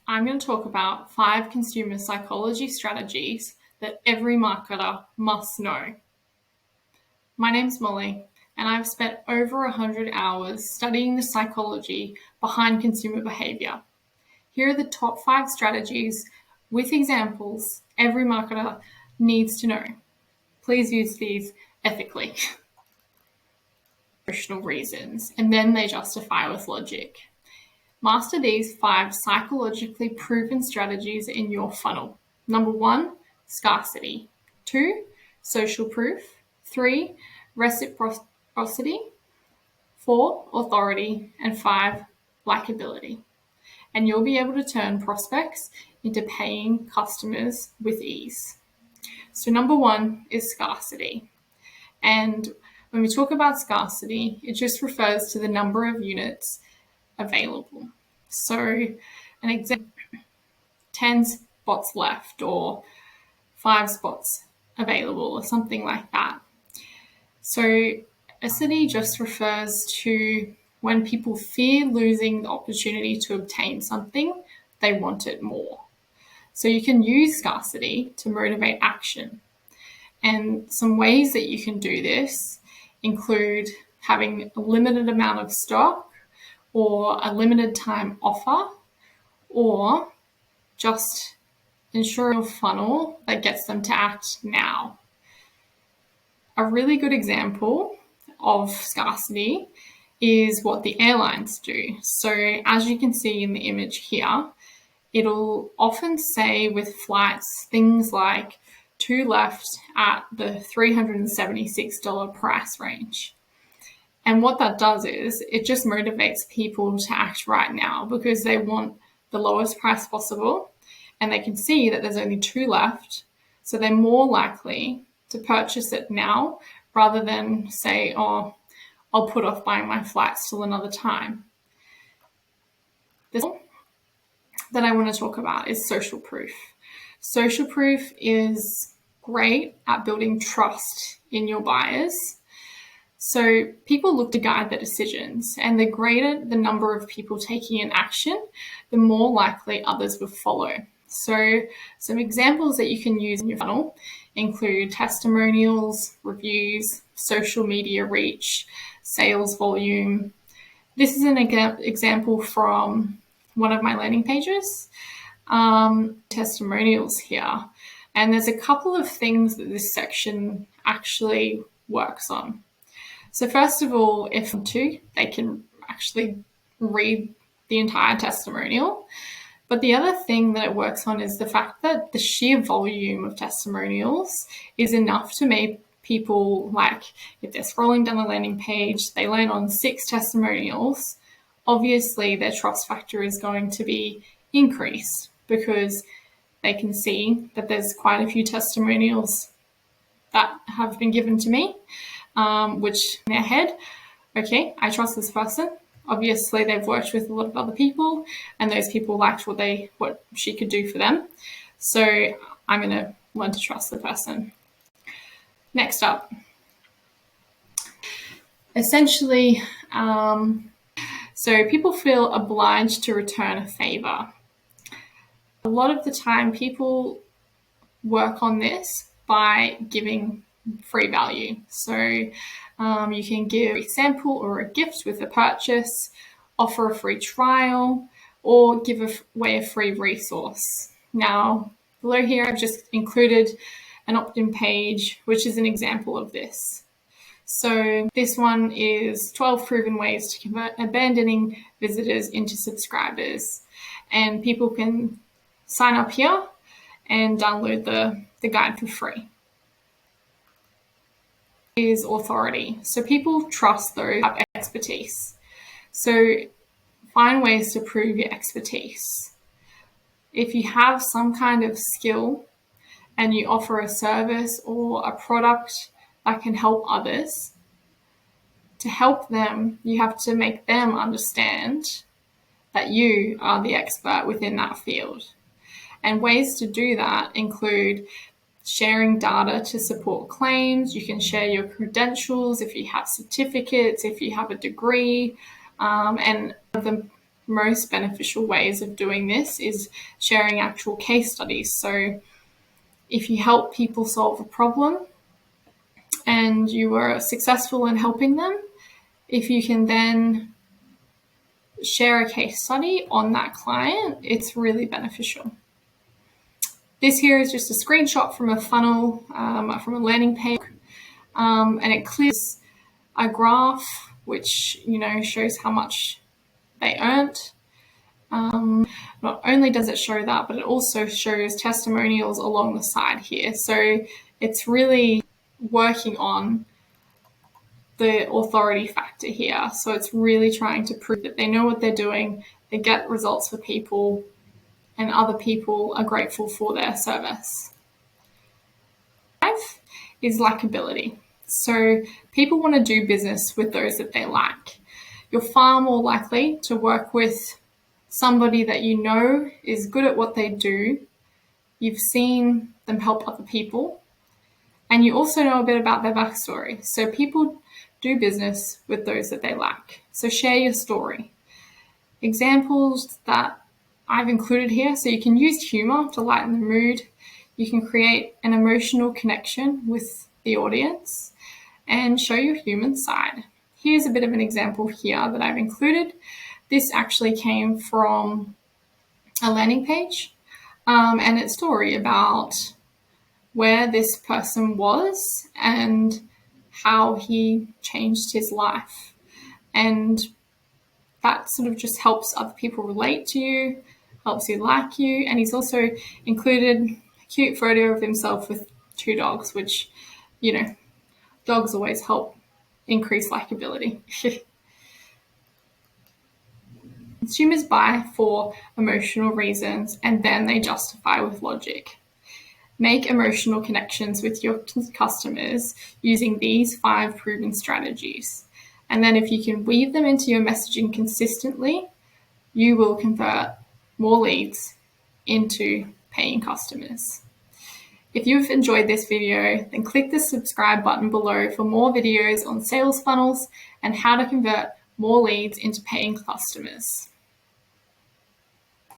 I'm going to talk about 5 consumer psychology strategies that every marketer must know. My name's Molly, and I've spent over 100 hours studying the psychology behind consumer behavior. Here are the top 5 strategies with examples every marketer needs to know. Please use these ethically. Emotional reasons, and then they justify with logic. Master these 5 psychologically proven strategies in your funnel. Number 1, scarcity. 2, social proof. 3, reciprocity. 4, authority. And 5, likability. And you'll be able to turn prospects into paying customers with ease. So number 1 is scarcity. And when we talk about scarcity, it just refers to the number of units available. So an example, 10 spots left or 5 spots available or something like that. So scarcity just refers to when people fear losing the opportunity to obtain something, they want it more. So you can use scarcity to motivate action. And some ways that you can do this include having a limited amount of stock, or a limited time offer, or just ensure a funnel that gets them to act now. A really good example of scarcity is what the airlines do. So as you can see in the image here, it'll often say with flights things like 2 left at the $376 price range. And what that does is it just motivates people to act right now because they want the lowest price possible and they can see that there's only 2 left. So they're more likely to purchase it now rather than say, oh, I'll put off buying my flights till another time. This that I want to talk about is social proof. Social proof is great at building trust in your buyers. So people look to guide their decisions, and the greater the number of people taking an action, the more likely others will follow. So some examples that you can use in your funnel include testimonials, reviews, social media reach, sales volume. This is an example from one of my landing pages, testimonials here. And there's a couple of things that this section actually works on. So first of all, if they can actually read the entire testimonial. But the other thing that it works on is the fact that the sheer volume of testimonials is enough to make people, like if they're scrolling down the landing page, they land on 6 testimonials, obviously their trust factor is going to be increased because they can see that there's quite a few testimonials that have been given to me. Which in their head, okay, I trust this person. Obviously, they've worked with a lot of other people, and those people liked what she could do for them. So I'm going to learn to trust the person. Next up, essentially, so people feel obliged to return a favor. A lot of the time, people work on this by giving free value. So you can give a sample or a gift with a purchase, offer a free trial, or give away a free resource. Now, below here, I've just included an opt-in page, which is an example of this. So this one is 12 proven ways to convert abandoning visitors into subscribers. And people can sign up here and download the guide for free. Is authority. So people trust those who have expertise. So find ways to prove your expertise. If you have some kind of skill and you offer a service or a product that can help others, to help them, you have to make them understand that you are the expert within that field. And ways to do that include sharing data to support claims. You can share your credentials if you have certificates, if you have a degree. And the most beneficial ways of doing this is sharing actual case studies. So if you help people solve a problem and you were successful in helping them, if you can then share a case study on that client, it's really beneficial. This here is just a screenshot from a funnel, from a landing page, and it clears a graph which, shows how much they earned. Not only does it show that, but it also shows testimonials along the side here. So it's really working on the authority factor here. So it's really trying to prove that they know what they're doing, they get results for people, and other people are grateful for their service. 5 is likability. So people want to do business with those that they like. You're far more likely to work with somebody that you know is good at what they do, you've seen them help other people, and you also know a bit about their backstory. So people do business with those that they like. So share your story. Examples that I've included here, so you can use humor to lighten the mood, you can create an emotional connection with the audience, and show your human side. Here's a bit of an example here that I've included. This actually came from a landing page, and it's a story about where this person was and how he changed his life. And that sort of just helps other people relate to you, helps you like you. And he's also included a cute photo of himself with 2 dogs, which, dogs always help increase likability. Consumers buy for emotional reasons and then they justify with logic. Make emotional connections with your customers using these 5 proven strategies. And then if you can weave them into your messaging consistently, you will convert more leads into paying customers. If you've enjoyed this video, then click the subscribe button below for more videos on sales funnels and how to convert more leads into paying customers.